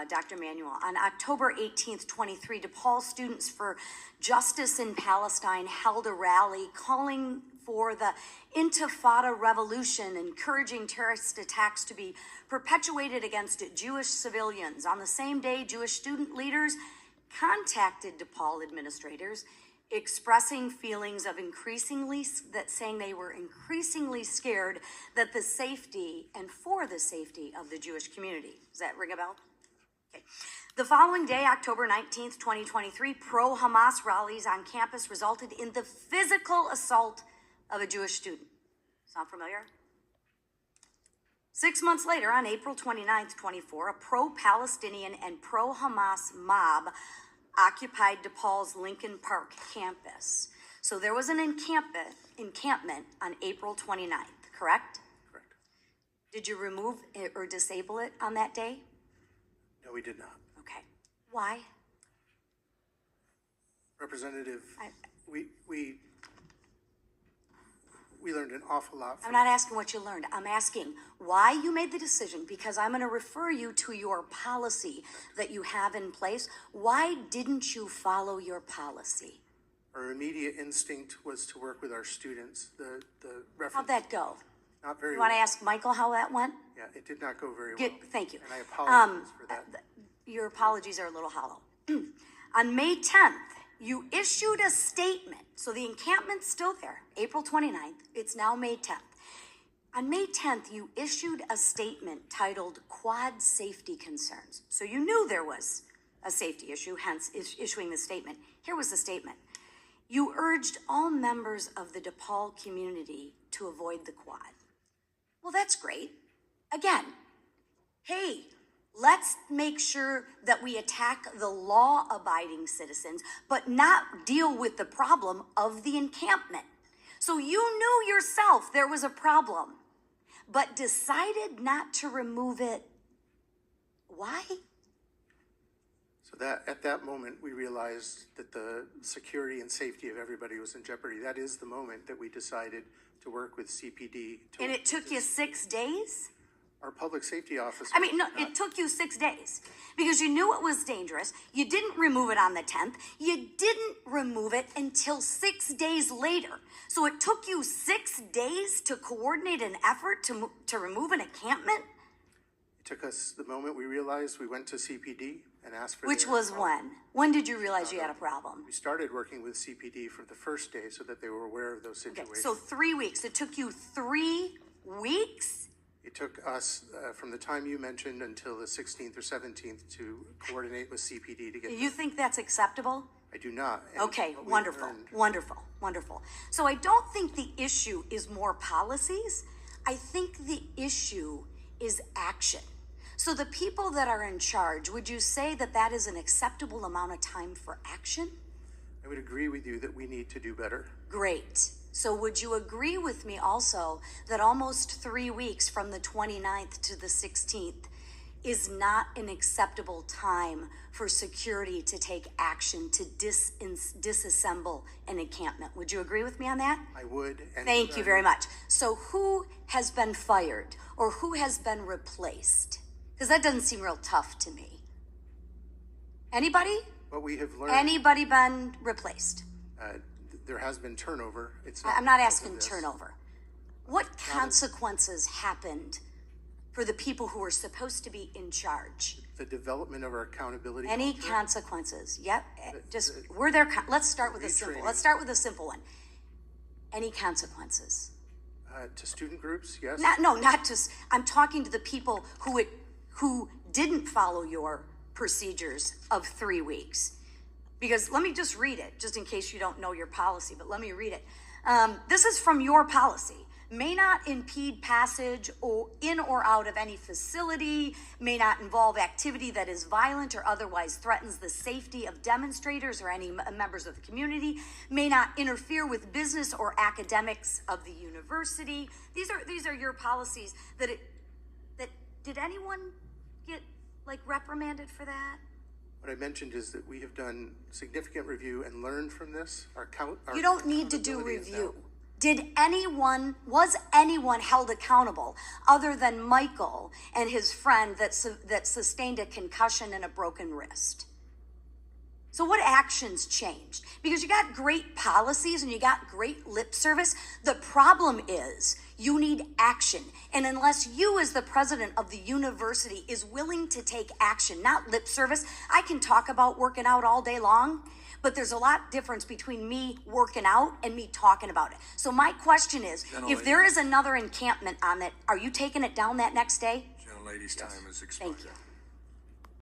Dr. Manuel. On October 18th, 23, DePaul Students for Justice in Palestine held a rally calling for the Intifada revolution, encouraging terrorist attacks to be perpetuated against Jewish civilians. On the same day, Jewish student leaders contacted DePaul administrators, expressing feelings of saying they were increasingly scared that the safety of the Jewish community. Does that ring a bell? Okay. The following day, October 19th, 2023, pro-Hamas rallies on campus resulted in the physical assault of a Jewish student. Sound familiar? 6 months later, on April 29th, 24, a pro-Palestinian and pro-Hamas mob occupied DePaul's Lincoln Park campus. So there was an encampment on April 29th, correct? Correct. Did you remove it or disable it on that day? No, we did not. Okay. Why? Representative, we learned an awful lot I'm not asking what you learned. I'm asking why you made the decision, because I'm going to refer you to your policy that you have in place. Why didn't you follow your policy? Our immediate instinct was to work with our students. The reference. How'd that go? Not very You want to well. ask Michael how that went? Yeah, it did not go very well. Thank you. And I apologize for that. Your apologies are a little hollow. On May 10th, you issued a statement. So the encampment's still there, April 29th. It's now May 10th. On May 10th, you issued a statement titled Quad Safety Concerns. So you knew there was a safety issue, hence issuing the statement. Here was the statement. You urged all members of the DePaul community to avoid the quad. Well, that's great. Again, hey, let's make sure that we attack the law-abiding citizens, but not deal with the problem of the encampment. So you knew yourself there was a problem, but decided not to remove it. Why? So that at that moment, we realized that the security and safety of everybody was in jeopardy. That is the moment that we decided to work with CPD. And it took you 6 days? Our public safety officer. I mean, no, it took you 6 days because you knew it was dangerous. You didn't remove it on the 10th. You didn't remove it until 6 days later. So it took you 6 days to coordinate an effort to remove an encampment? It took us the moment we realized. We went to CPD and asked for Which was when? When did you realize you had a problem? We started working with CPD for the first day so that they were aware of those situations. Okay, so 3 weeks. It took you 3 weeks? It took us from the time you mentioned until the 16th or 17th to coordinate with CPD to get. You think that's acceptable? I do not. Okay, wonderful, wonderful, wonderful. So I don't think the issue is more policies. I think the issue is action. So the people that are in charge, would you say that that is an acceptable amount of time for action? I would agree with you that we need to do better. Great. So would you agree with me also that almost 3 weeks from the 29th to the 16th is not an acceptable time for security to take action to disassemble an encampment? Would you agree with me on that? I would. And Thank you very much. So who has been fired or who has been replaced? Because that doesn't seem real tough to me. Anybody? What we have learned. Anybody been replaced? There has been turnover. I'm not asking turnover. What consequences happened for the people who were supposed to be in charge? The development of our accountability. Any culture. Consequences? Yep. Were there? Let's start with a simple. Let's start with a simple one. Any consequences? To student groups, yes. Not to. I'm talking to the people who didn't follow your procedures of 3 weeks. Because let me just read it, just in case you don't know your policy, but let me read it. This is from your policy. May not impede passage or in or out of any facility, may not involve activity that is violent or otherwise threatens the safety of demonstrators or any members of the community, may not interfere with business or academics of the university. These are your policies that did anyone get reprimanded for that? What I mentioned is that we have done significant review and learned from this. You don't need to do review. Was anyone held accountable other than Michael and his friend that sustained a concussion and a broken wrist? So what actions changed? Because you got great policies and you got great lip service. The problem is you need action. And unless you as the president of the university is willing to take action, not lip service, I can talk about working out all day long, but there's a lot difference between me working out and me talking about it. So my question is, if there is another encampment on it, are you taking it down that next day? Gentlelady's time is expired. Thank you.